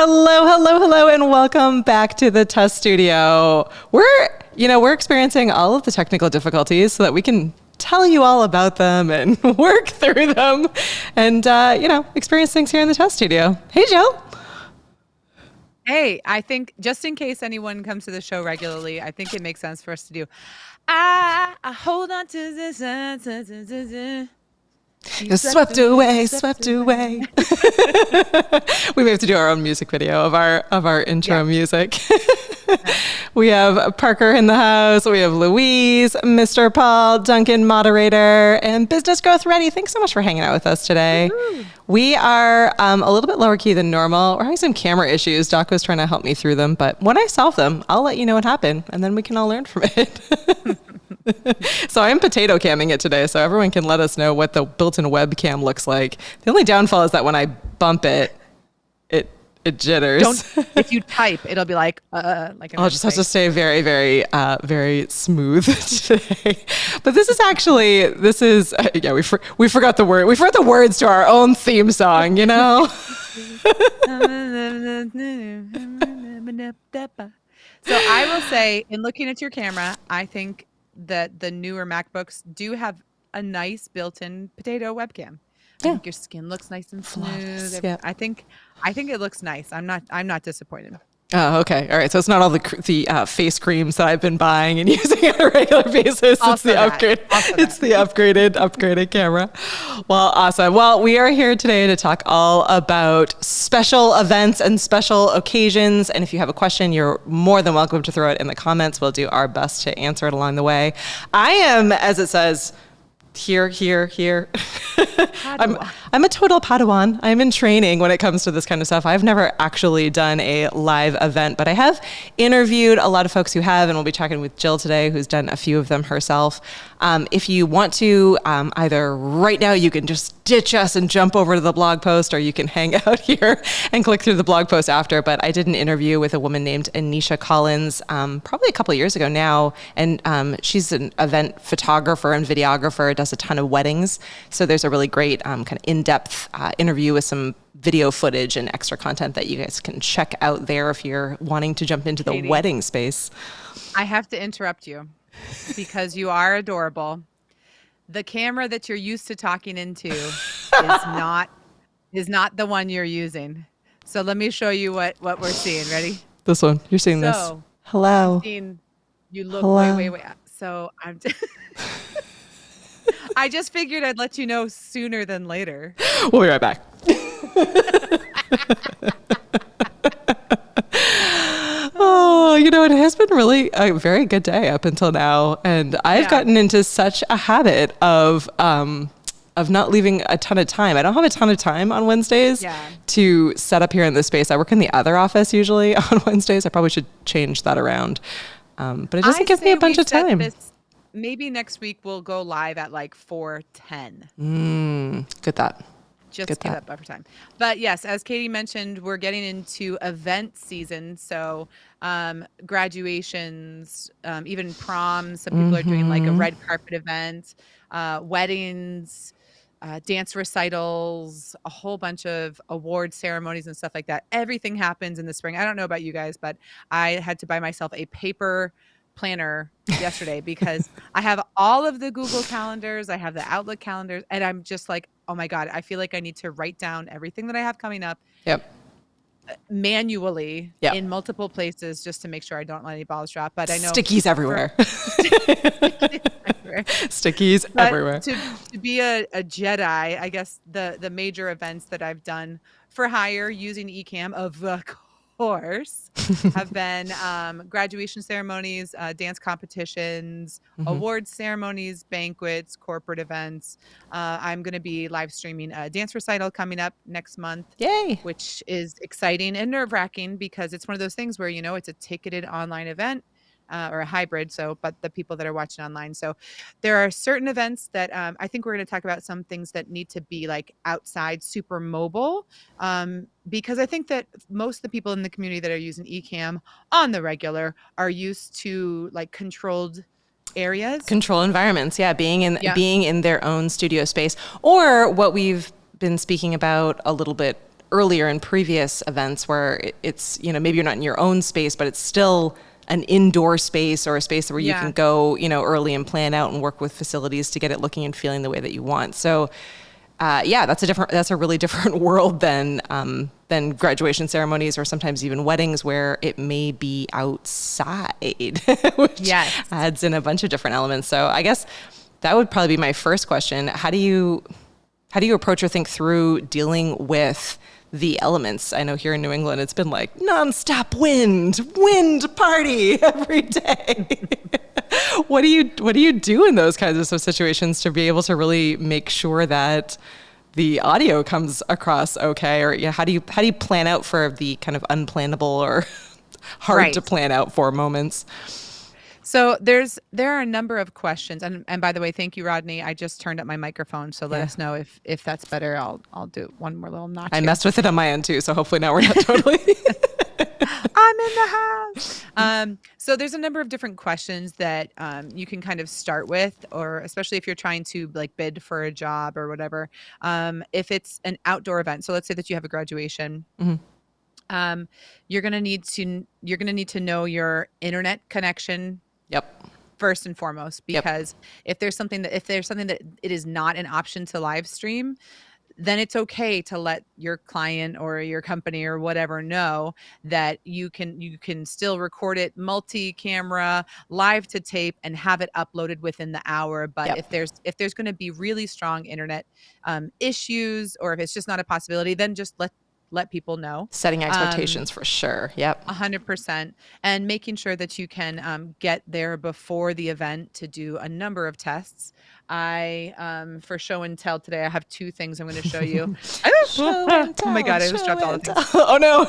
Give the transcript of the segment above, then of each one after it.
Hello, hello, hello, and welcome back to the Test Studio. We're experiencing all of the technical difficulties so that we can tell you all about them and work through them and, experience things here in the Test Studio. Hey, Jill. Hey, I think just in case anyone comes to the show regularly, I think it makes sense for us to do, I hold on to this. Swept away. We may have to do our own music video of our intro music. We have Parker in the house. We have Louise, Mr. Paul, Duncan, moderator, and Business Growth Ready. Thanks so much for hanging out with us today. Woo-hoo. We are a little bit lower key than normal. We're having some camera issues. Doc was trying to help me through them, but when I solve them, I'll let you know what happened, and then we can all learn from it. So I'm potato camming it today, so everyone can let us know what the built-in webcam looks like. The only downfall is that when I bump it jitters. If you type, it'll be like I'll just have to stay very, very, very smooth today. But this is we forgot the word. We forgot the words to our own theme song, you know? So I will say, in looking at your camera, I think that the newer MacBooks do have a nice built-in potato webcam. I think your skin looks nice and smooth. Yeah. I think it looks nice. I'm not disappointed. Oh, okay. All right. So it's not all the face creams that I've been buying and using on a regular basis. It's the upgrade. It's the upgraded camera. Well, awesome. Well, we are here today to talk all about special events and special occasions. And if you have a question, you're more than welcome to throw it in the comments. We'll do our best to answer it along the way. I am, as it says, here. I'm a total Padawan. I'm in training when it comes to this kind of stuff. I've never actually done a live event, but I have interviewed a lot of folks who have, and we'll be talking with Jill today, who's done a few of them herself. If you want to, either right now, you can just ditch us and jump over to the blog post, or you can hang out here and click through the blog post after. But I did an interview with a woman named Anisha Collins, probably a couple of years ago now. And she's an event photographer and videographer, does a ton of weddings. So there's a really great kind of in-depth interview with some video footage and extra content that you guys can check out there if you're wanting to jump into the wedding space. I have to interrupt you because you are adorable. The camera that you're used to talking into is not the one you're using. So let me show you what we're seeing. Ready? This one. You're seeing this. Hello. You look. Hello. Wait. So I'm. I just figured I'd let you know sooner than later. We'll be right back. Oh, it has been really a very good day up until now. And I've gotten into such a habit of not leaving a ton of time. I don't have a ton of time on Wednesdays to set up here in this space. I work in the other office usually on Wednesdays. I probably should change that around. But it doesn't give me a bunch of time. Maybe next week we'll go live at like 4:10. Good thought. Just to give that buffer time. But yes, as Katie mentioned, we're getting into event season. So graduations, even proms. Some people are doing like a red carpet event, weddings, dance recitals, a whole bunch of award ceremonies and stuff like that. Everything happens in the spring. I don't know about you guys, but I had to buy myself a paper planner yesterday because I have all of the Google calendars, I have the Outlook calendars, and I'm just like, oh my God, I feel like I need to write down everything that I have coming up manually in multiple places just to make sure I don't let any balls drop. But I know stickies everywhere. Stickies everywhere. To be a Jedi, I guess the major events that I've done for hire using Ecamm, of course, have been graduation ceremonies, dance competitions, awards ceremonies, banquets, corporate events. I'm going to be live streaming a dance recital coming up next month. Yay! Which is exciting and nerve-wracking because it's one of those things where, it's a ticketed online event. Or a hybrid, but the people that are watching online. So there are certain events that I think we're going to talk about some things that need to be like outside, super mobile, because I think that most of the people in the community that are using Ecamm on the regular are used to like controlled areas. Control environments, being in their own studio space. Or what we've been speaking about a little bit earlier in previous events where it's, maybe you're not in your own space, but it's still an indoor space or a space where you can go, early and plan out and work with facilities to get it looking and feeling the way that you want. So that's a really different world than graduation ceremonies or sometimes even weddings where it may be outside, which adds in a bunch of different elements. So I guess that would probably be my first question. How do you approach or think through dealing with the elements? I know here in New England, it's been like nonstop wind party every day. What do you do in those kinds of situations to be able to really make sure that the audio comes across okay? Or how do you plan out for the kind of unplannable or hard to plan out for moments? So there are a number of questions, and by the way, thank you, Rodney. I just turned up my microphone, so let us know if that's better. I'll do one more little notch. I messed with it on my end too, so hopefully now we're not totally. I'm in the house. So there's a number of different questions that you can kind of start with, or especially if you're trying to like bid for a job or whatever. If it's an outdoor event, so let's say that you have a graduation. Mm-hmm. You're gonna need to know your internet connection. Yep. First and foremost, because if there's something that it is not an option to live stream, then it's okay to let your client or your company or whatever know that you can still record it multi-camera, live to tape, and have it uploaded within the hour. But if there's going to be really strong internet issues, or if it's just not a possibility, then just let people know. Setting expectations for sure. Yep. 100%. And making sure that you can get there before the event to do a number of tests. For show and tell today, I have two things I'm going to show you. Oh my God, I just dropped all the things. Oh no.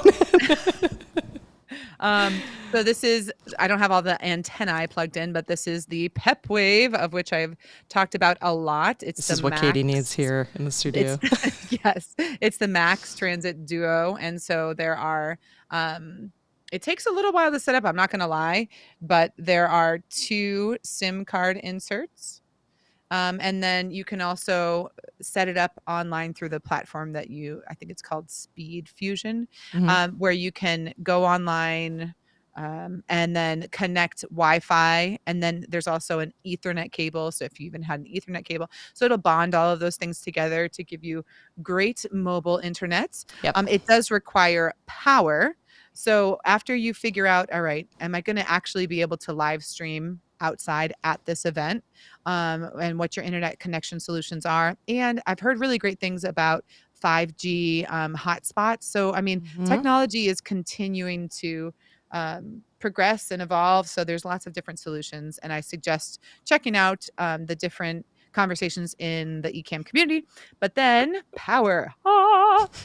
So this is, I don't have all the antennae plugged in, but this is the Pep Wave, of which I've talked about a lot. This is what Katie needs here in the studio. Yes, it's the Max Transit Duo. And so there are, it takes a little while to set up, I'm not going to lie, but there are 2 SIM card inserts. And then you can also set it up online through the platform that I think it's called Speed Fusion, where you can go online and then connect Wi-Fi. And then there's also an Ethernet cable. So if you even had an Ethernet cable, so it'll bond all of those things together to give you great mobile internet. Yep. It does require power. So after you figure out, all right, am I going to actually be able to live stream outside at this event, and what your internet connection solutions are? And I've heard really great things about 5G hotspots. So, I mean, technology is continuing to progress and evolve. So there's lots of different solutions. And I suggest checking out the different conversations in the Ecamm community. But then power.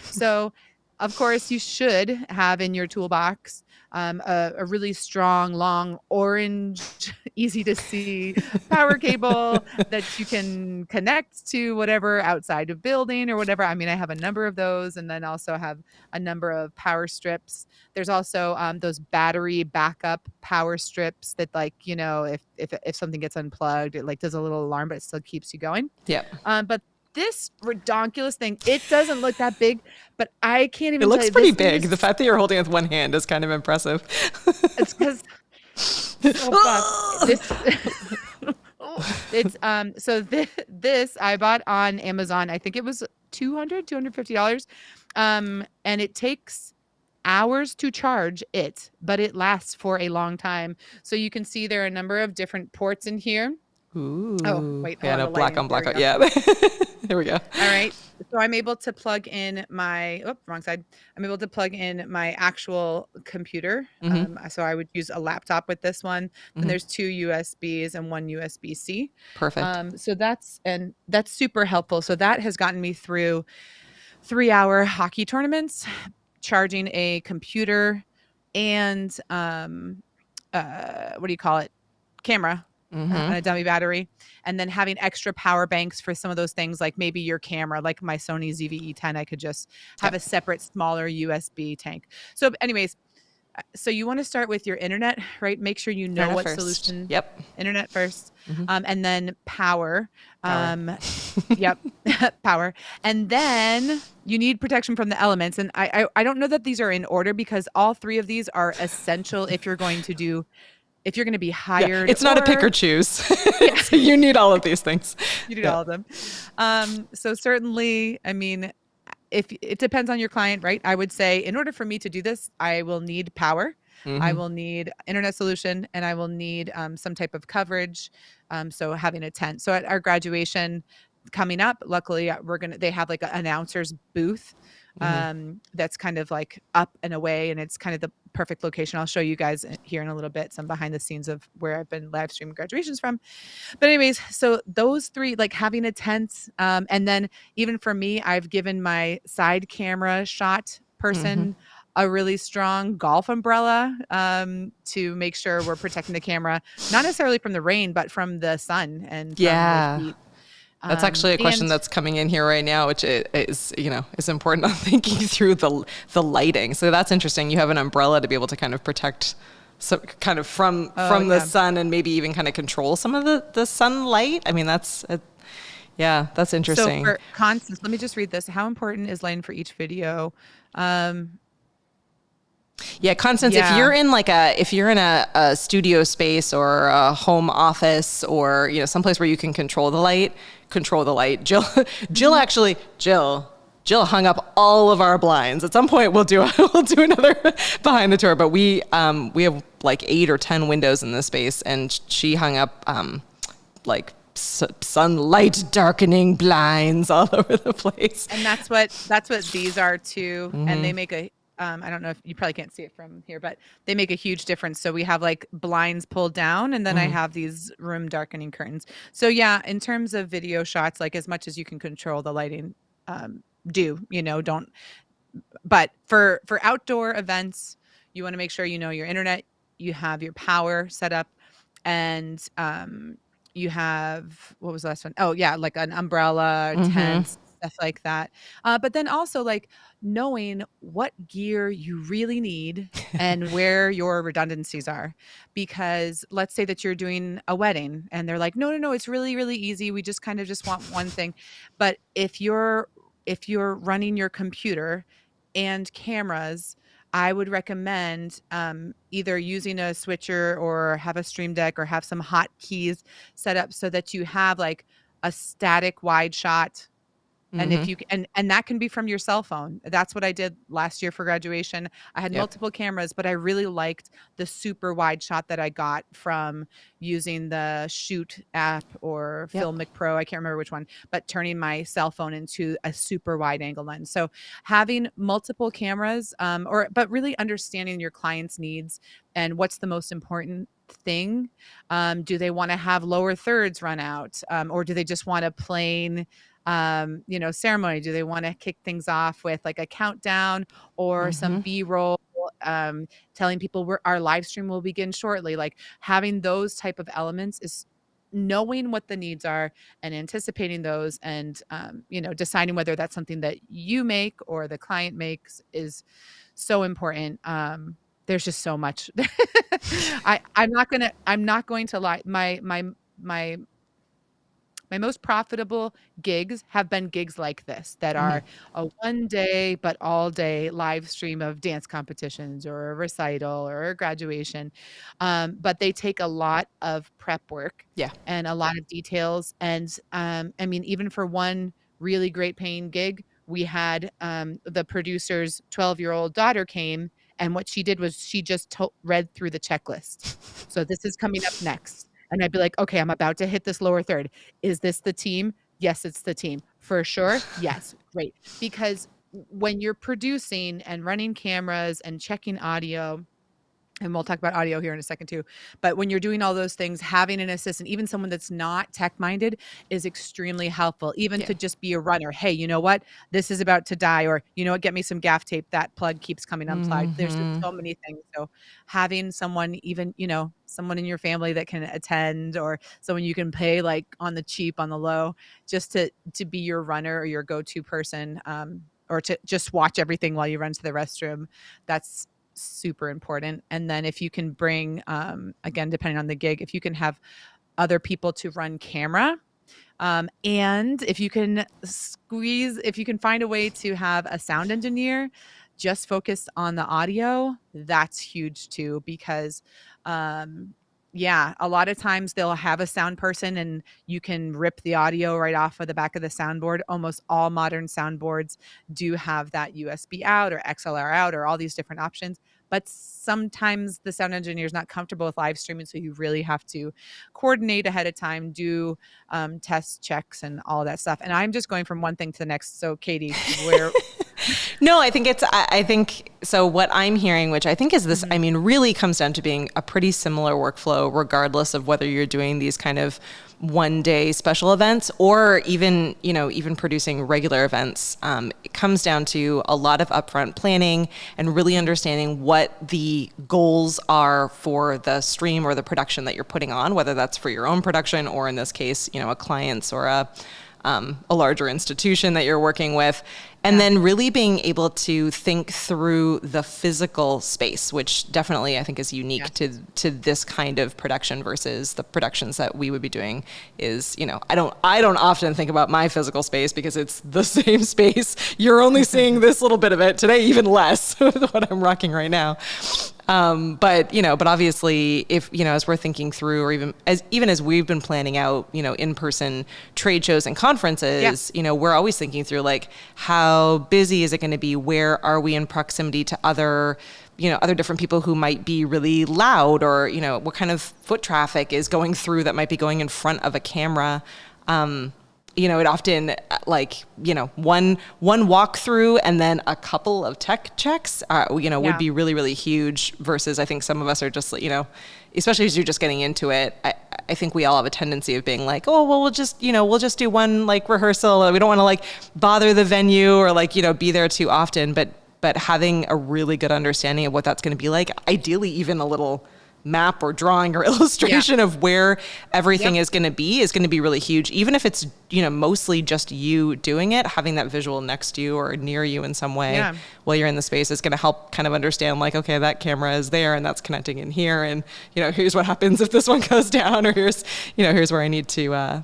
So, of course, you should have in your toolbox a really strong, long, orange, easy to see power cable that you can connect to whatever outside of building or whatever. I mean, I have a number of those, and then also have a number of power strips. There's also those battery backup power strips that, like, if something gets unplugged, it like does a little alarm, but it still keeps you going. Yeah. But this redonkulous thing, it doesn't look that big, but I can't even. It looks pretty big. The fact that you're holding it with one hand is kind of impressive. It's because this I bought on Amazon. I think it was $250, and it takes hours to charge it, but it lasts for a long time. So you can see there are a number of different ports in here. Ooh. Oh, wait. Yeah, no, black on black out. Yeah. There we go. All right. So I'm able to plug in wrong side. I'm able to plug in my actual computer. So I would use a laptop with this one. And there's 2 USBs and 1 USB-C. Perfect. So that's super helpful. So that has gotten me through 3-hour hockey tournaments, charging a computer and camera. On a dummy battery, and then having extra power banks for some of those things, like maybe your camera, like my Sony ZV-E10, I could just have a separate smaller USB tank. So anyways, so you want to start with your internet, right? Make sure you know what solution. Yep. Internet first, and then power. Yep. power. And then you need protection from the elements. And I don't know that these are in order, because all three of these are essential if you're going to be hired. It's not a pick or choose. Yeah. So you need all of these things. You need all of them. So certainly, I mean, if it depends on your client, right? I would say in order for me to do this, I will need power. I will need internet solution, and I will need some type of coverage. So having a tent. So at our graduation coming up, luckily they have like an announcer's booth that's kind of like up and away, and it's kind of the perfect location. I'll show you guys here in a little bit some behind the scenes of where I've been live streaming graduations from. But anyways, so those three, like having a tent, and then even for me, I've given my side camera shot person a really strong golf umbrella to make sure we're protecting the camera, not necessarily from the rain, but from the sun and from the heat. That's actually a question that's coming in here right now, which is important on thinking through the lighting. So that's interesting. You have an umbrella to be able to kind of protect kind of from the sun, and maybe even kind of control some of the sunlight. I mean, that's interesting. So for Constance, let me just read this. How important is lighting for each video? Constance, if you're in a studio space or a home office, or someplace where you can control the light. Jill hung up all of our blinds. At some point we'll do another behind the tour, but we have like 8 or 10 windows in this space, and she hung up like sunlight darkening blinds all over the place. And that's what these are too. And they make a I don't know if you probably can't see it from here, but they make a huge difference. So we have like blinds pulled down, and then I have these room darkening curtains. So yeah, in terms of video shots, like as much as you can control the lighting, don't. But for outdoor events, you want to make sure your internet, you have your power set up, and you have, what was the last one? Oh yeah, like an umbrella, tents, stuff like that. But then also like knowing what gear you really need and where your redundancies are. Because let's say that you're doing a wedding and they're like, no, it's really, really easy. We just kind of just want one thing. But if you're running your computer and cameras, I would recommend either using a switcher or have a Stream Deck or have some hotkeys set up so that you have like a static wide shot. And if you and that can be from your cell phone. That's what I did last year for graduation. I had multiple cameras, but I really liked the super wide shot that I got from using the Shoot app or Filmic Pro. I can't remember which one, but turning my cell phone into a super wide angle lens. So having multiple cameras, but really understanding your client's needs and what's the most important thing. Do they want to have lower thirds run out, or do they just want a plain ceremony? Do they want to kick things off with like a countdown or some B-roll, telling people our live stream will begin shortly? Like having those type of elements is knowing what the needs are and anticipating those, and deciding whether that's something that you make or the client makes is so important. There's just so much. I'm not going to lie. My most profitable gigs have been gigs like this that are a one day but all day live stream of dance competitions or a recital or a graduation. But they take a lot of prep work and a lot of details. And even for one really great paying gig, we had the producer's 12-year-old daughter came, and what she did was she just read through the checklist. So this is coming up next. And I'd be like, okay, I'm about to hit this lower third. Is this the team? Yes, it's the team. For sure? Yes. Great. Because when you're producing and running cameras and checking audio, and we'll talk about audio here in a second too, but when you're doing all those things, having an assistant, even someone that's not tech-minded, is extremely helpful. Even to just be a runner. Hey, you know what? This is about to die. Or, you know what? Get me some gaff tape. That plug keeps coming unplugged. There's just so many things. So having someone, even, someone in your family that can attend, or someone you can pay like on the cheap, on the low, just to be your runner or your go-to person, or to just watch everything while you run to the restroom. That's super important. And then if you can bring, again, depending on the gig, if you can have other people to run camera, And if you can find a way to have a sound engineer just focus on the audio, that's huge too, because yeah, a lot of times they'll have a sound person and you can rip the audio right off of the back of the soundboard. Almost all modern soundboards do have that USB out or XLR out or all these different options. But sometimes the sound engineer is not comfortable with live streaming. So you really have to coordinate ahead of time, do test checks and all that stuff. And I'm just going from one thing to the next. So Katie, where... No, I think so. What I'm hearing, which I think is this, I mean, really comes down to being a pretty similar workflow, regardless of whether you're doing these kind of one day special events or even, even producing regular events. It comes down to a lot of upfront planning and really understanding what the goals are for the stream or the production that you're putting on, whether that's for your own production or in this case, a client's or a larger institution that you're working with. And then really being able to think through the physical space, which definitely I think is unique to this kind of production versus the productions that we would be doing is, I don't often think about my physical space because it's the same space. You're only seeing this little bit of it today, even less with what I'm rocking right now. But obviously if, as we're thinking through, or even as we've been planning out, in-person trade shows and conferences, we're always thinking through like, how busy is it going to be? Where are we in proximity to other different people who might be really loud, or, what kind of foot traffic is going through that might be going in front of a camera. It often one walkthrough and then a couple of tech checks, would be really, really huge versus I think some of us are just, especially as you're just getting into it. I think we all have a tendency of being like, oh, well, we'll just do one like rehearsal. We don't want to like bother the venue or like, be there too often, but having a really good understanding of what that's going to be like, ideally even a little map or drawing or illustration of where everything is going to be really huge. Even if it's, mostly just you doing it, having that visual next to you or near you in some way while you're in the space is going to help kind of understand like, okay, that camera is there and that's connecting in here. And, here's what happens if this one goes down, or here's where I need to,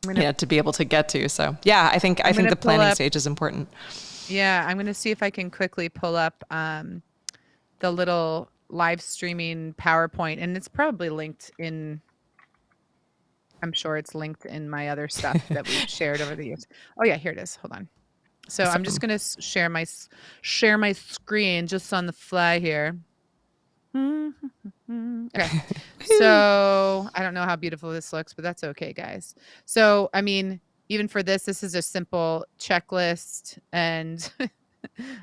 to be able to get to. So I think the planning stage is important. Yeah. I'm going to see if I can quickly pull up, the little live streaming PowerPoint, and it's probably linked in, I'm sure it's linked in my other stuff that we've shared over the years. Oh yeah, here it is. Hold on. So I'm just going to share my screen just on the fly here. Okay. So I don't know how beautiful this looks, but that's okay, guys. So, I mean, even for this is a simple checklist, and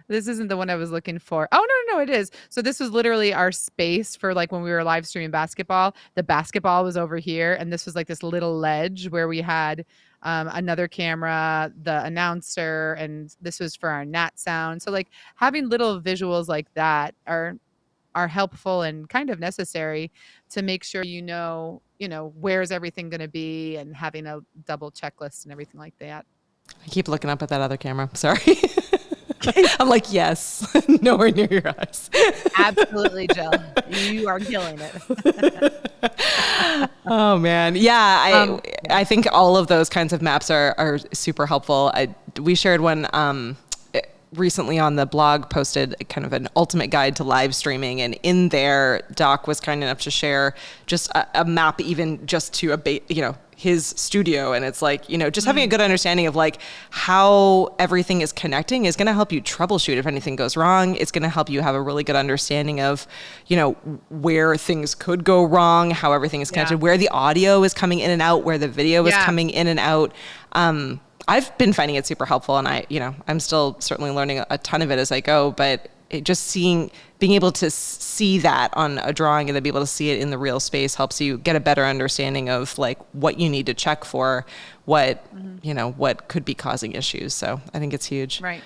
this isn't the one I was looking for. Oh, no, it is. So this was literally our space for like when we were live streaming basketball. The basketball was over here, and this was like this little ledge where we had another camera, the announcer, and this was for our nat sound. So like having little visuals like that are helpful and kind of necessary to make sure where's everything going to be, and having a double checklist and everything like that. I keep looking up at that other camera. Sorry. I'm like, yes, nowhere near your eyes. Absolutely, Jill. You are killing it. Oh man. Yeah. I think all of those kinds of maps are super helpful. We shared one, recently on the blog, posted kind of an ultimate guide to live streaming, and in there Doc was kind enough to share just a map, even just to his studio. And it's like, just having a good understanding of like how everything is connecting is going to help you troubleshoot if anything goes wrong. It's going to help you have a really good understanding of, where things could go wrong, how everything is connected, where the audio is coming in and out, where the video is coming in and out. I've been finding it super helpful, and I'm still certainly learning a ton of it as I go, but being able to see that on a drawing and then be able to see it in the real space helps you get a better understanding of like what you need to check for, what could be causing issues. So I think it's huge. Right.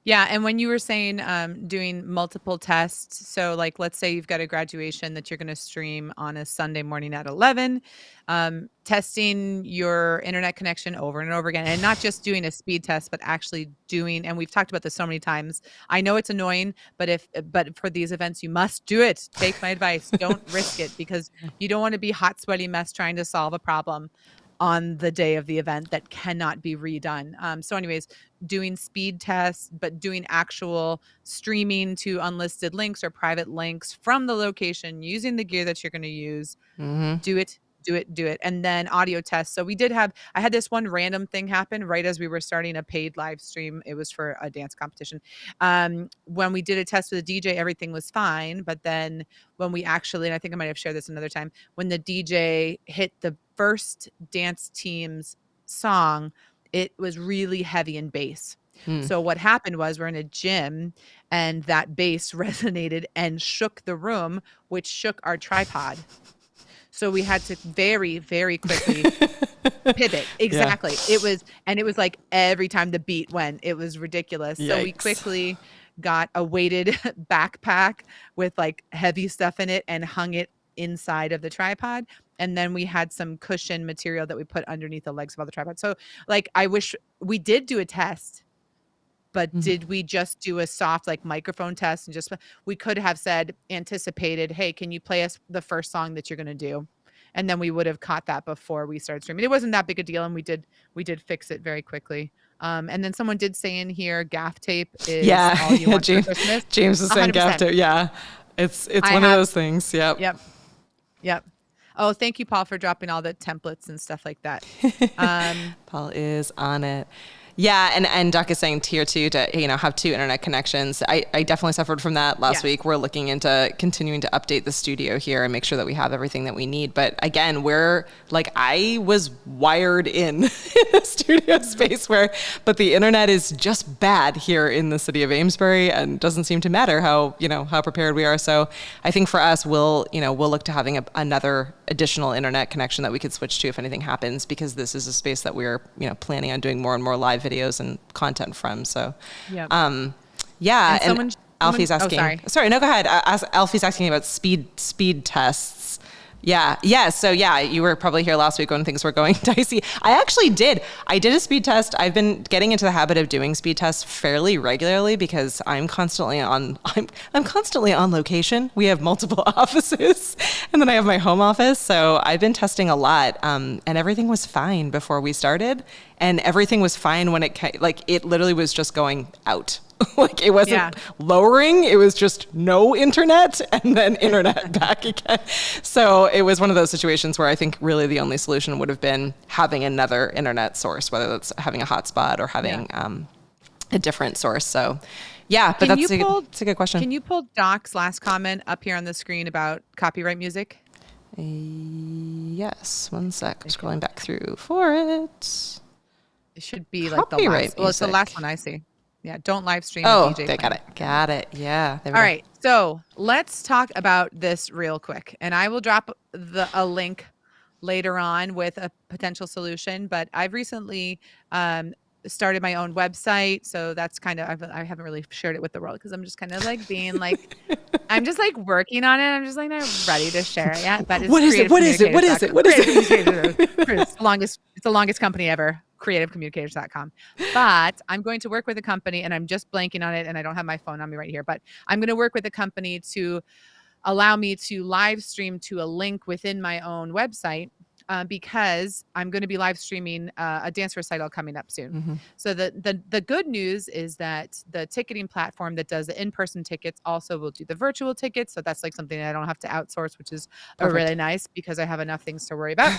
Yeah. And when you were saying doing multiple tests, so like let's say you've got a graduation that you're going to stream on a Sunday morning at 11, testing your internet connection over and over again, and not just doing a speed test, but actually doing, and we've talked about this so many times. I know it's annoying, but for these events, you must do it. Take my advice. Don't risk it, because you don't want to be hot, sweaty mess trying to solve a problem. on the day of the event that cannot be redone. So anyways, doing speed tests, but doing actual streaming to unlisted links or private links from the location using the gear that you're going to use. Do it. And then audio tests. So I had this one random thing happen right as we were starting a paid live stream. It was for a dance competition. When we did a test with the DJ, everything was fine. But then when we actually, and I think I might have shared this another time, when the DJ hit the first dance team's song, it was really heavy in bass. So what happened was we're in a gym and that bass resonated and shook the room, which shook our tripod. So we had to very, very quickly pivot. Exactly. Yeah. It was like every time the beat went, it was ridiculous. Yikes. So we quickly got a weighted backpack with like heavy stuff in it and hung it inside of the tripod. And then we had some cushion material that we put underneath the legs of all the tripod. So like, I wish we did do a test. But did we just do a soft like microphone test and we could have said, anticipated, hey, can you play us the first song that you're going to do? And then we would have caught that before we started streaming. It wasn't that big a deal. And we did fix it very quickly. And then someone did say in here, gaff tape is all you want for Christmas. James was saying gaff tape. Yeah. It's one of those things. Yep. Oh, thank you, Paul, for dropping all the templates and stuff like that. Paul is on it. Yeah, and Duck is saying tier 2 to have 2 internet connections. I definitely suffered from that last week. We're looking into continuing to update the studio here and make sure that we have everything that we need. But again, I was wired in the studio space but the internet is just bad here in the city of Amesbury and doesn't seem to matter how prepared we are. So I think for us, we'll look to having another additional internet connection that we could switch to if anything happens, because this is a space that we're planning on doing more and more live videos and content from. So, and Alfie's asking. Sorry, no, go ahead. Alfie's asking about speed tests. Yeah. So you were probably here last week when things were going dicey. I did a speed test. I've been getting into the habit of doing speed tests fairly regularly because I'm constantly on location. We have multiple offices and then I have my home office. So I've been testing a lot. And everything was fine before we started. And everything was fine when it literally was just going out. Like it wasn't lowering, it was just no internet and then internet back again. So it was one of those situations where I think really the only solution would have been having another internet source, whether that's having a hotspot or having a different source. So but that's a good question. Can you pull Doc's last comment up here on the screen about copyright music? Yes, one sec. I'm scrolling back through for it. It should be like the last. Well, it's the last one I see. Yeah, don't live stream. DJ got it. Yeah. All right, so let's talk about this real quick, and I will drop a link later on with a potential solution. But I've recently started my own website, so that's kind of I haven't really shared it with the world because I'm just kind of like being like I'm just like working on it. I'm just like not ready to share it yet. But it's What is it? It's the longest company ever. creativecommunicators.com. But I'm going to work with a company, and I'm just blanking on it, and I don't have my phone on me right here, but I'm going to work with a company to allow me to live stream to a link within my own website, because I'm going to be live streaming a dance recital coming up soon. Mm-hmm. So the good news is that the ticketing platform that does the in-person tickets also will do the virtual tickets. So that's like something that I don't have to outsource, which is really nice because I have enough things to worry about.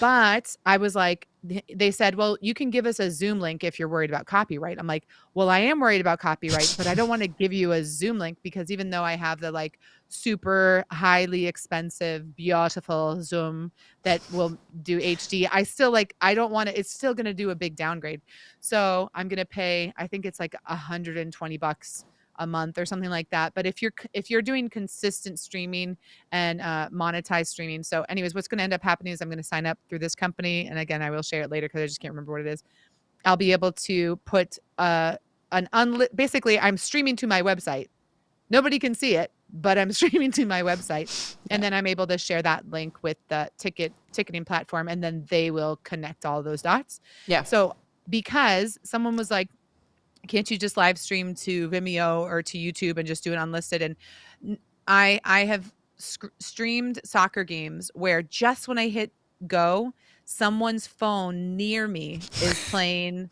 But I was like, they said, well, you can give us a Zoom link if you're worried about copyright. I'm like, well, I am worried about copyright, but I don't want to give you a Zoom link because even though I have the like super highly expensive, beautiful Zoom that will do HD, I still I don't want to, it's still going to do a big downgrade. So I'm going to pay, I think it's like $120 a month or something like that. But if you're doing consistent streaming and monetized streaming. So anyways, what's going to end up happening is I'm going to sign up through this company. And again, I will share it later because I just can't remember what it is. I'll be able to put basically I'm streaming to my website. Nobody can see it, but I'm streaming to my website. And then I'm able to share that link with the ticketing platform, and then they will connect all those dots. Yeah. So because someone was like, can't you just live stream to Vimeo or to YouTube and just do it unlisted? And I have streamed soccer games where just when I hit go, someone's phone near me is playing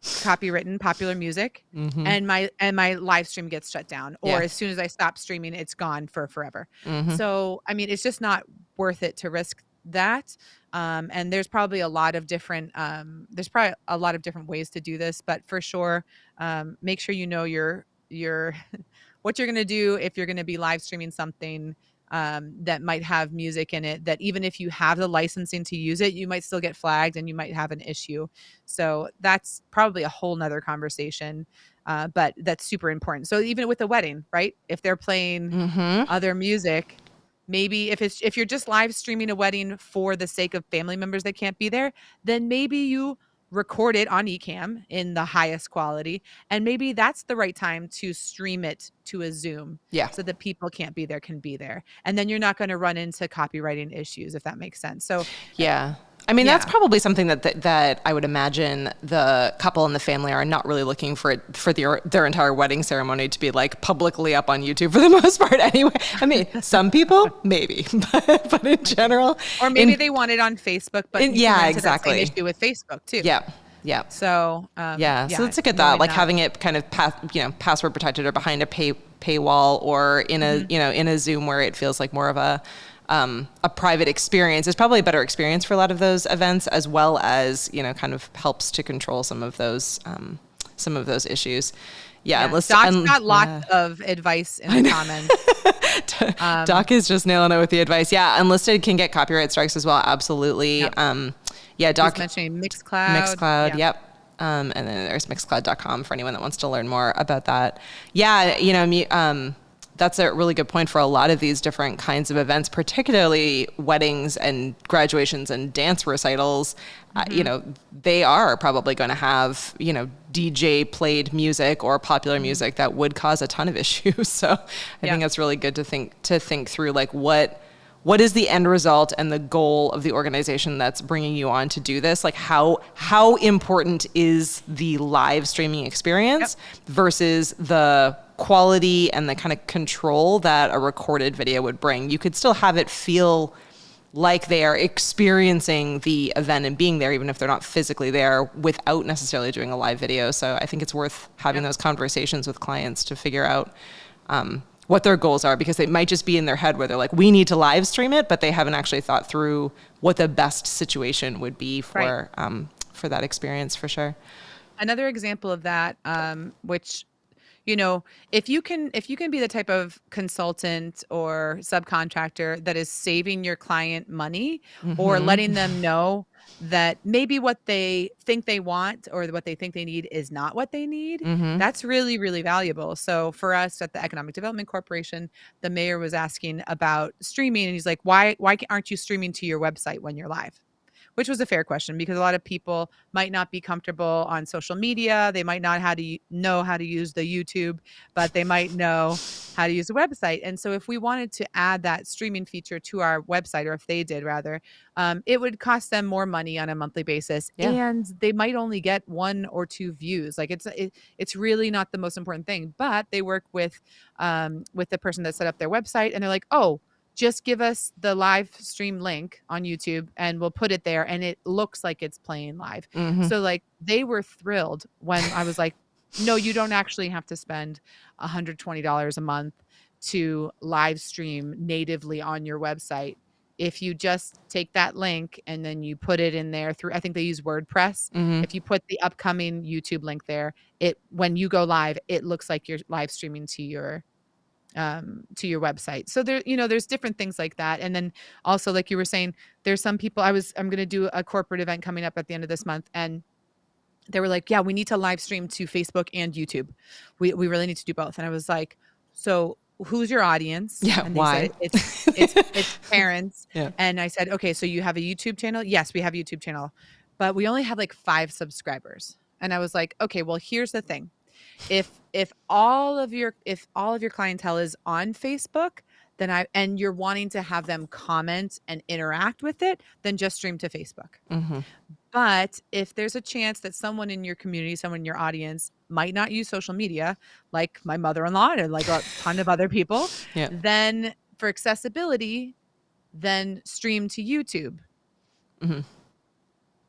copywritten popular music, and my live stream gets shut down, or as soon as I stop streaming, it's gone for forever. So I mean, it's just not worth it to risk that. And there's probably a lot of different ways to do this, but for sure, make sure you know your what you're going to do if you're going to be live streaming something that might have music in it, that even if you have the licensing to use it, you might still get flagged and you might have an issue. So that's probably a whole nother conversation, but that's super important. So even with a wedding, right? If they're playing other music, maybe if you're just live streaming a wedding for the sake of family members that can't be there, then maybe you record it on Ecamm in the highest quality, and maybe that's the right time to stream it to a Zoom, so that people can't be there can be there, and then you're not going to run into copywriting issues, if that makes sense. So I mean, that's probably something that I would imagine the couple and the family are not really looking for their entire wedding ceremony to be like publicly up on YouTube for the most part anyway. I mean, some people, maybe, but in general. Or maybe they want it on Facebook, but exactly. That same issue with Facebook too. Yeah. So, so let's look at that, like having it kind of password protected or behind a paywall, or in a, in a Zoom where it feels like more of a private experience is probably a better experience for a lot of those events, as well as, kind of helps to control some of those issues. Doc's got lots of advice in the comments. Doc is just nailing it with the advice. Unlisted can get copyright strikes as well. Absolutely. Doc He's mentioning Mixcloud. Yep. And then there's mixcloud.com for anyone that wants to learn more about that. That's a really good point for a lot of these different kinds of events, particularly weddings and graduations and dance recitals. They are probably going to have, DJ played music or popular music that would cause a ton of issues. So I think that's really good to think through, like what is the end result and the goal of the organization that's bringing you on to do this? Like how important is the live streaming experience versus the quality and the kind of control that a recorded video would bring? You could still have it feel like they are experiencing the event and being there, even if they're not physically there, without necessarily doing a live video. So I think it's worth having those conversations with clients to figure out what their goals are, because they might just be in their head where they're like, we need to live stream it, but they haven't actually thought through what the best situation would be for that experience, for sure. Another example of that, which, if you can be the type of consultant or subcontractor that is saving your client money, or letting them know that maybe what they think they want or what they think they need is not what they need, that's really, really valuable. So for us at the Economic Development Corporation, the mayor was asking about streaming, and he's like, why aren't you streaming to your website when you're live? Which was a fair question, because a lot of people might not be comfortable on social media. They might not know how to use the YouTube, but they might know how to use the website. And so if we wanted to add that streaming feature to our website, or if they did rather, it would cost them more money on a monthly basis, and they might only get 1 or 2 views. Like it's really not the most important thing, but they work with the person that set up their website, and they're like, oh, just give us the live stream link on YouTube and we'll put it there, and it looks like it's playing live. So like they were thrilled when I was like, no, you don't actually have to spend $120 a month to live stream natively on your website. If you just take that link and then you put it in there through, I think they use WordPress. If you put the upcoming YouTube link there, when you go live, it looks like you're live streaming to your website. So there's different things like that. And then also, like you were saying, there's some people, I'm going to do a corporate event coming up at the end of this month, and they were like, yeah, we need to live stream to Facebook and YouTube. We really need to do both. And I was like, so who's your audience? And they why? said, it's parents. And I said, okay, so you have a YouTube channel? Yes, we have a YouTube channel, but we only have like 5 subscribers. And I was like, okay, well, here's the thing. If all of your clientele is on Facebook, and you're wanting to have them comment and interact with it, then just stream to Facebook. But if there's a chance that someone in your community, someone in your audience might not use social media, like my mother-in-law and like a ton of other people, then for accessibility, then stream to YouTube.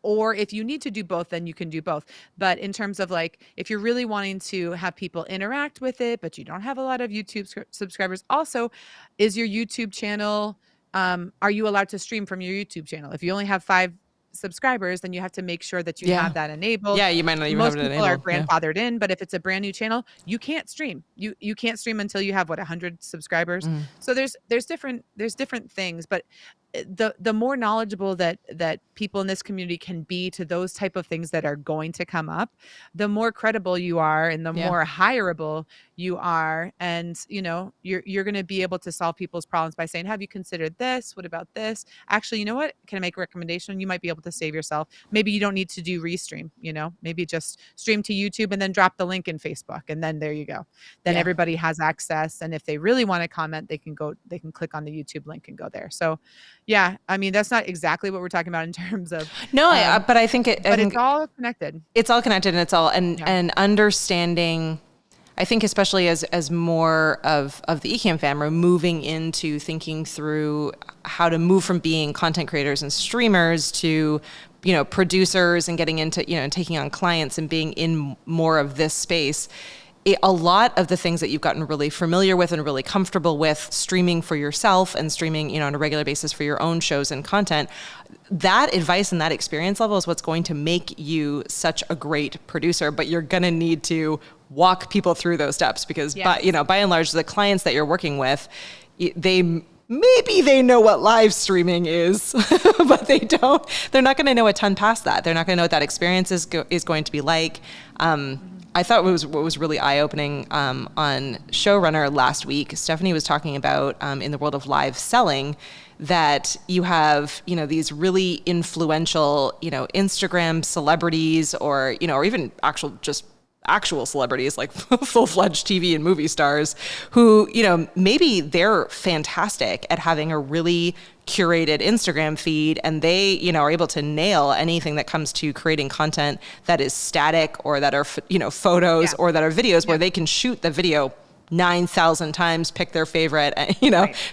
or if you need to do both, then you can do both. But in terms of like, if you're really wanting to have people interact with it, but you don't have a lot of YouTube subscribers, also, is your YouTube channel, are you allowed to stream from your YouTube channel? If you only have 5 subscribers, then you have to make sure that you have that enabled. Yeah, you might not even have Most it people are enabled. grandfathered in, but if it's a brand new channel, you can't stream. You can't stream until you have 100 subscribers. So there's different things, but the more knowledgeable that people in this community can be to those type of things that are going to come up, the more credible you are and the more hireable you are. And you're going to be able to solve people's problems by saying, have you considered this? What about this? Actually, you know what? Can I make a recommendation? You might be able to save yourself. Maybe you don't need to do restream, maybe just stream to YouTube and then drop the link in Facebook. And then there you go. Then everybody has access. And if they really want to comment, they can click on the YouTube link and go there. So yeah, I mean, that's not exactly what we're talking about in terms of but I think it's all connected. It's all connected, and it's all and understanding. I think especially as more of the Ecamm fam are moving into thinking through how to move from being content creators and streamers to producers and getting into taking on clients and being in more of this space. A lot of the things that you've gotten really familiar with and really comfortable with streaming for yourself and streaming, on a regular basis for your own shows and content, that advice and that experience level is what's going to make you such a great producer. But you're going to need to walk people through those steps because, by and large, the clients that you're working with, maybe they know what live streaming is, but they're not going to know a ton past that. They're not going to know what that experience is going to be like. I thought what was really eye-opening on Showrunner last week, Stephanie was talking about in the world of live selling that you have, these really influential, Instagram celebrities or even actual celebrities like full-fledged TV and movie stars who, maybe they're fantastic at having a really curated Instagram feed and they, are able to nail anything that comes to creating content that is static or that are, photos or that are videos where they can shoot the video 9,000 times, pick their favorite,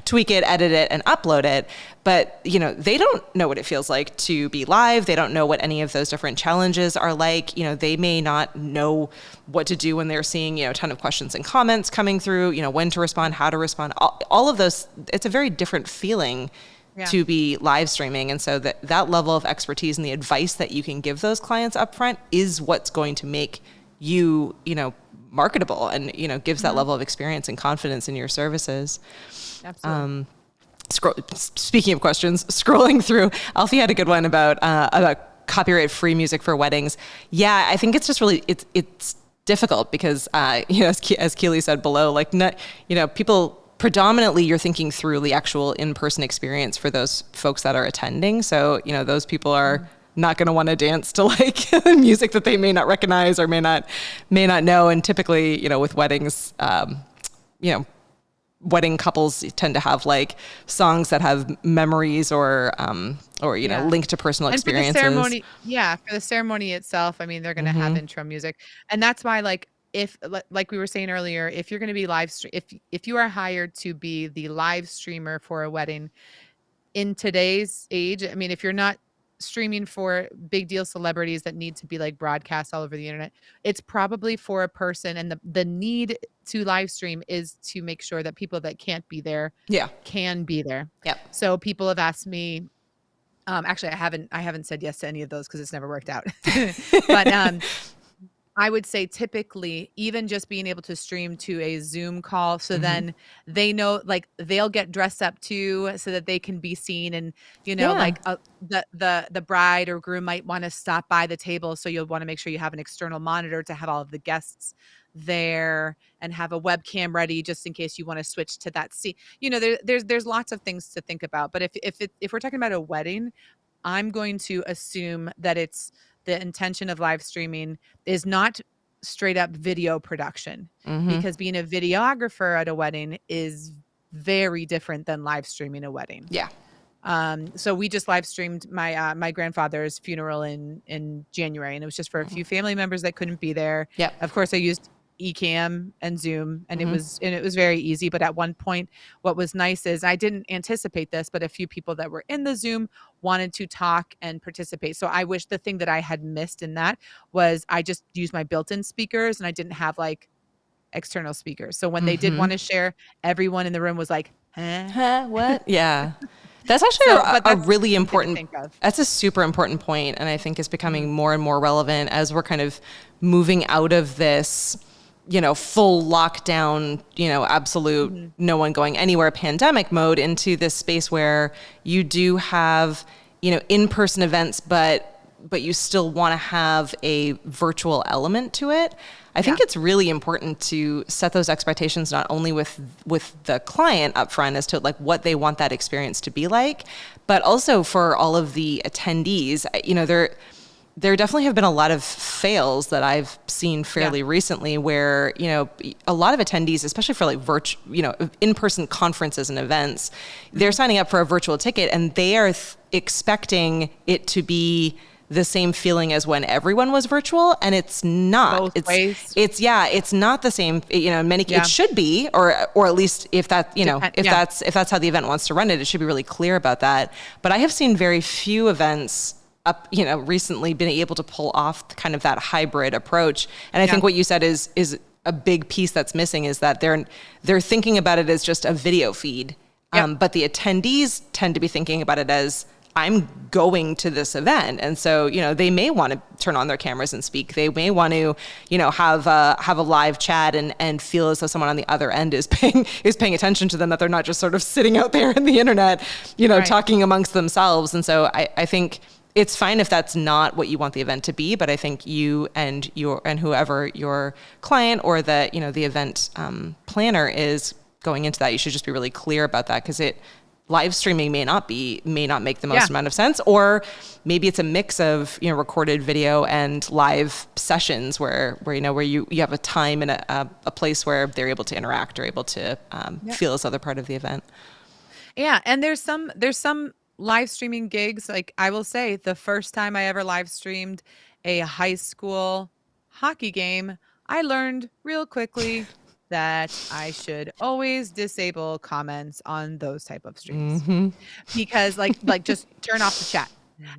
tweak it, edit it, and upload it. But, they don't know what it feels like to be live. They don't know what any of those different challenges are like. They may not know what to do when they're seeing, a ton of questions and comments coming through, when to respond, how to respond, all of those. It's a very different feeling to be live streaming. And so that level of expertise and the advice that you can give those clients up front is what's going to make you, marketable and, gives that level of experience and confidence in your services. Absolutely. Speaking of questions, scrolling through, Alfie had a good one about copyright-free music for weddings. Yeah, I think it's just really, it's difficult because, as Keely said below, people predominantly you're thinking through the actual in-person experience for those folks that are attending. So, those people are not going to want to dance to music that they may not recognize or may not know. And typically, with weddings, wedding couples tend to have songs that have memories or linked to personal experiences. For the ceremony itself, I mean, they're going to have intro music. And that's why if like we were saying earlier, if you're going to be if you are hired to be the live streamer for a wedding in today's age, I mean, if you're not streaming for big deal celebrities that need to be broadcast all over the internet, it's probably for a person. And the need to live stream is to make sure that people that can't be there can be there. Yep. So people have asked me, actually, I haven't said yes to any of those because it's never worked out. But I would say typically even just being able to stream to a Zoom call, so then they know they'll get dressed up too so that they can be seen. And the bride or groom might want to stop by the table, so you'll want to make sure you have an external monitor to have all of the guests there and have a webcam ready just in case you want to switch to that seat. There's lots of things to think about. But if we're talking about a wedding, I'm going to assume that the intention of live streaming is not straight up video production, because being a videographer at a wedding is very different than live streaming a wedding. Yeah. So we just live streamed my grandfather's funeral in January, and it was just for a few family members that couldn't be there. Yeah. Of course, I used Ecamm and Zoom, and Mm-hmm. it was very easy. But at one point, what was nice is I didn't anticipate this, but a few people that were in the Zoom wanted to talk and participate. So I wish the thing that I had missed in that was I just used my built-in speakers and I didn't have like external speakers. So when they did Mm-hmm. want to share, everyone in the room was like, huh? Huh, what? Yeah. That's actually So, but a that's really something to important, think of. that's a super important point, and I think is Mhm. becoming more and more relevant as we're kind of moving out of this, full lockdown, absolute Mhm. no one going anywhere pandemic mode into this space where you do have, in-person events, but you still want to have a virtual element to it. I think Yeah. it's really important to set those expectations not only with the client up front as to like what they want that experience to be like, but also for all of the attendees. There definitely have been a lot of fails that I've seen Yeah. fairly recently where, a lot of attendees, especially for like in-person conferences and events, they're signing up for a virtual ticket and they are expecting it to be the same feeling as when everyone was virtual, and it's not. Both ways. It's not the same. In many Yeah. it should be, or at least if that Yeah. if that's how the event wants to run it, it should be really clear about that. But I have seen very few events recently been able to pull off kind of that hybrid approach. And I think what you said is a big piece that's missing is that they're thinking about it as just a video feed, Yep. but the attendees tend to be thinking about it as I'm going to this event. And so, they may want to turn on their cameras and speak. They may want to, have a live chat and feel as though someone on the other end is paying attention to them, that they're not just sort of sitting out there in the internet, Right. talking amongst themselves. And so I think it's fine if that's not what you want the event to be, but I think you and whoever your client or the event planner is going into that, you should just be really clear about that, because live streaming may not make the most amount of sense, or maybe it's a mix of recorded video and live sessions where you have a time and a place where they're able to interact or able to feel as though they're part of the event. Yeah, and there's some live streaming gigs. Like I will say, the first time I ever live streamed a high school hockey game, I learned real quickly that I should always disable comments on those type of streams, Mm-hmm. because like just turn off the chat.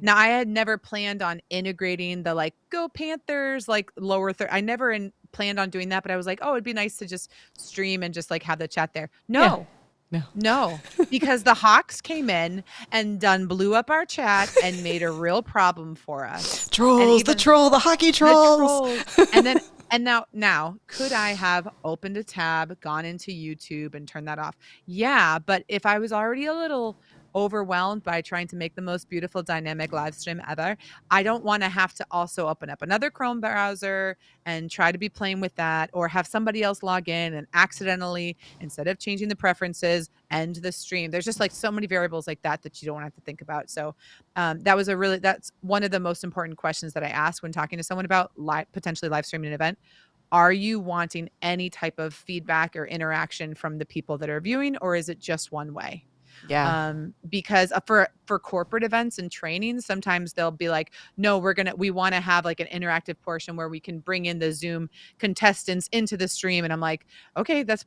Now I had never planned on integrating the like go Panthers like lower third. I never planned on doing that, but I was like, oh, it'd be nice to just stream and just like have the chat there. Yeah. No, No. no, because the Hawks came in and done blew up our chat and made a real problem for us. Trolls, the hockey The trolls. trolls. And now could I have opened a tab, gone into YouTube and turned that off? Yeah, but if I was already a little overwhelmed by trying to make the most beautiful dynamic live stream ever, I don't want to have to also open up another Chrome browser and try to be playing with that, or have somebody else log in and accidentally, instead of changing the preferences, end the stream. There's just like so many variables like that that you don't have to think about. So that's one of the most important questions that I ask when talking to someone about potentially live streaming an event. Are you wanting any type of feedback or interaction from the people that are viewing, or is it just one way? Yeah. Because for corporate events and training, sometimes they'll be like, no, we want to have like an interactive portion where we can bring in the Zoom contestants into the stream. And I'm like, okay, that's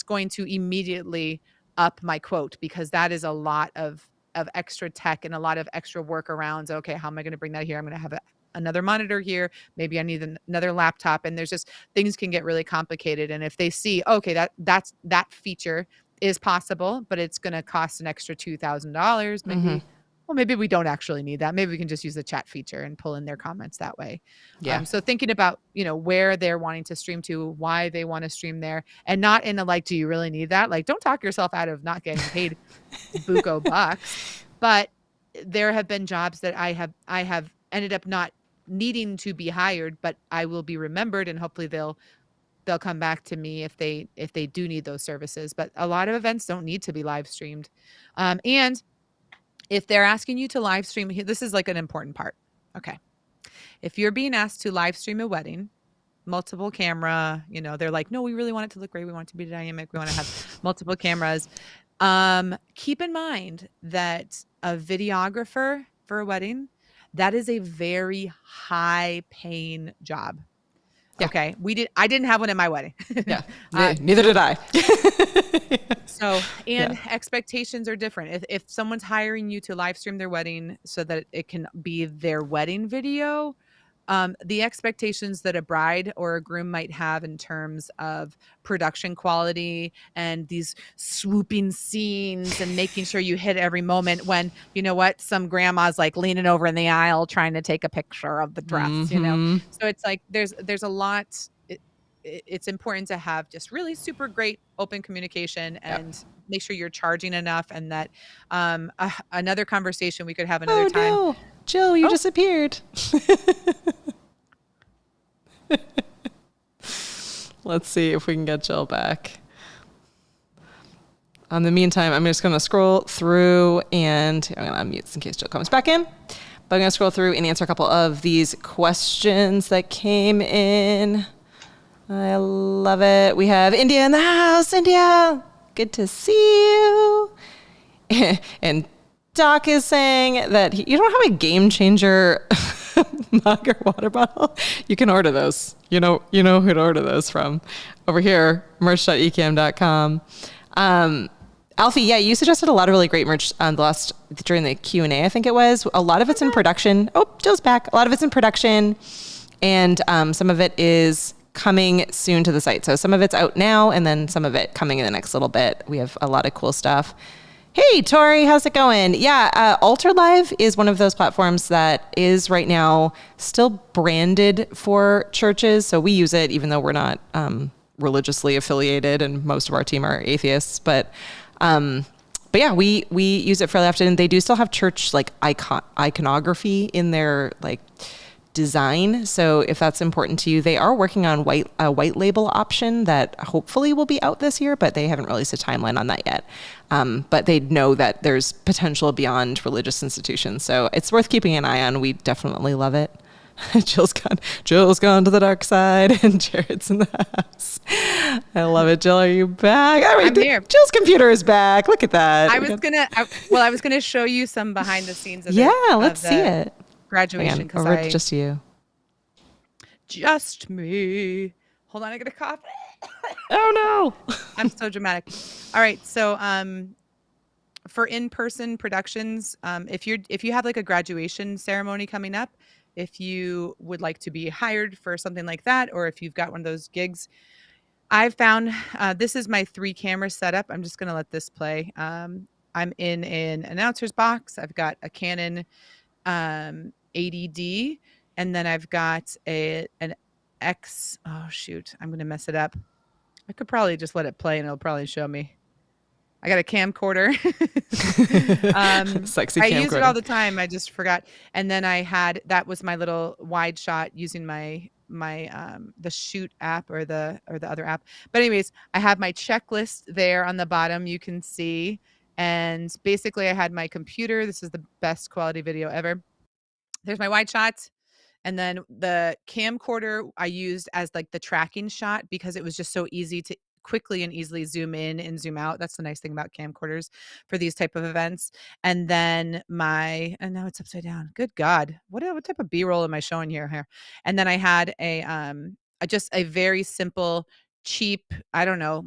going to immediately up my quote, because that is a lot of extra tech and a lot of extra workarounds. Okay, how am I going to bring that here? I'm going to have another monitor here. Maybe I need another laptop. And there's just things can get really complicated. And if they see, okay, that feature is possible, but it's going to cost an extra $2,000. Maybe, well, maybe we don't actually need that. Maybe we can just use the chat feature and pull in their comments that way. Yeah. So thinking about, where they're wanting to stream to, why they want to stream there, and not in a like, do you really need that? Like, don't talk yourself out of not getting paid buco bucks. But there have been jobs that I have ended up not needing to be hired, but I will be remembered, and hopefully they'll come back to me if they do need those services. But a lot of events don't need to be live streamed. And if they're asking you to live stream, this is like an important part. Okay. If you're being asked to live stream a wedding, multiple camera, they're like, no, we really want it to look great. We want it to be dynamic. We want to have multiple cameras. Keep in mind that a videographer for a wedding, that is a very high paying job. Yeah. Okay. I didn't have one at my wedding. Yeah. Neither did I. So, and expectations are different. If someone's hiring you to live stream their wedding so that it can be their wedding video, the expectations that a bride or a groom might have in terms of production quality and these swooping scenes and making sure you hit every moment when, you know what, some grandma's like leaning over in the aisle trying to take a picture of the dress, you know? So it's like, there's a lot. It's important to have just really super great open communication and make sure you're charging enough, and that another conversation we could have another time. No, Jill, you disappeared. Let's see if we can get Jill back. In the meantime, I'm just going to scroll through, and I'm going to unmute in case Jill comes back in. But I'm going to scroll through and answer a couple of these questions that came in. I love it. We have India in the house. India, good to see you. And Doc is saying that you don't have a Game Changer mug or water bottle. You can order those. You know who to order those from. Over here, merch.ecamm.com. Alfie, yeah, you suggested a lot of really great merch during the Q&A, I think it was. A lot of it's in production. Oh, Jill's back. A lot of it's in production, and some of it is coming soon to the site. So some of it's out now, and then some of it coming in the next little bit. We have a lot of cool stuff. Hey, Tori, how's it going? Yeah, Altar Live is one of those platforms that is right now still branded for churches. So we use it even though we're not religiously affiliated, and most of our team are atheists. But yeah, we use it fairly often. They do still have church like iconography in their like design. So if that's important to you, they are working on a white label option that hopefully will be out this year, but they haven't released a timeline on that yet. But they know that there's potential beyond religious institutions. So it's worth keeping an eye on. We definitely love it. Jill's gone to the dark side, and Jared's in the house. I love it. Jill, are you back? All right, I'm here. Jill's computer is back. Look at that. I was gonna show you some behind the scenes of let's see it. Graduation, because just you. Just me. Hold on, I got a cough. Oh no. I'm so dramatic. All right, so for in-person productions, if you have like a graduation ceremony coming up, if you would like to be hired for something like that, or if you've got one of those gigs, I've found this is my 3-camera setup. I'm just gonna let this play. I'm in an announcer's box. I've got a Canon 80D, and then I've got an X. Oh shoot, I'm gonna mess it up. I could probably just let it play and it'll probably show me. I got a camcorder. Sexy I camcorder. use it all the time. I just forgot. And then that was my little wide shot using my the Shoot app or the other app. But anyways, I have my checklist there on the bottom. You can see. And basically I had my computer. This is the best quality video ever. There's my wide shot. And then the camcorder I used as like the tracking shot because it was just so easy to quickly and easily zoom in and zoom out. That's the nice thing about camcorders for these type of events. And then and now it's upside down. Good God. What type of B-roll am I showing here? And then I had just a very simple, cheap, I don't know,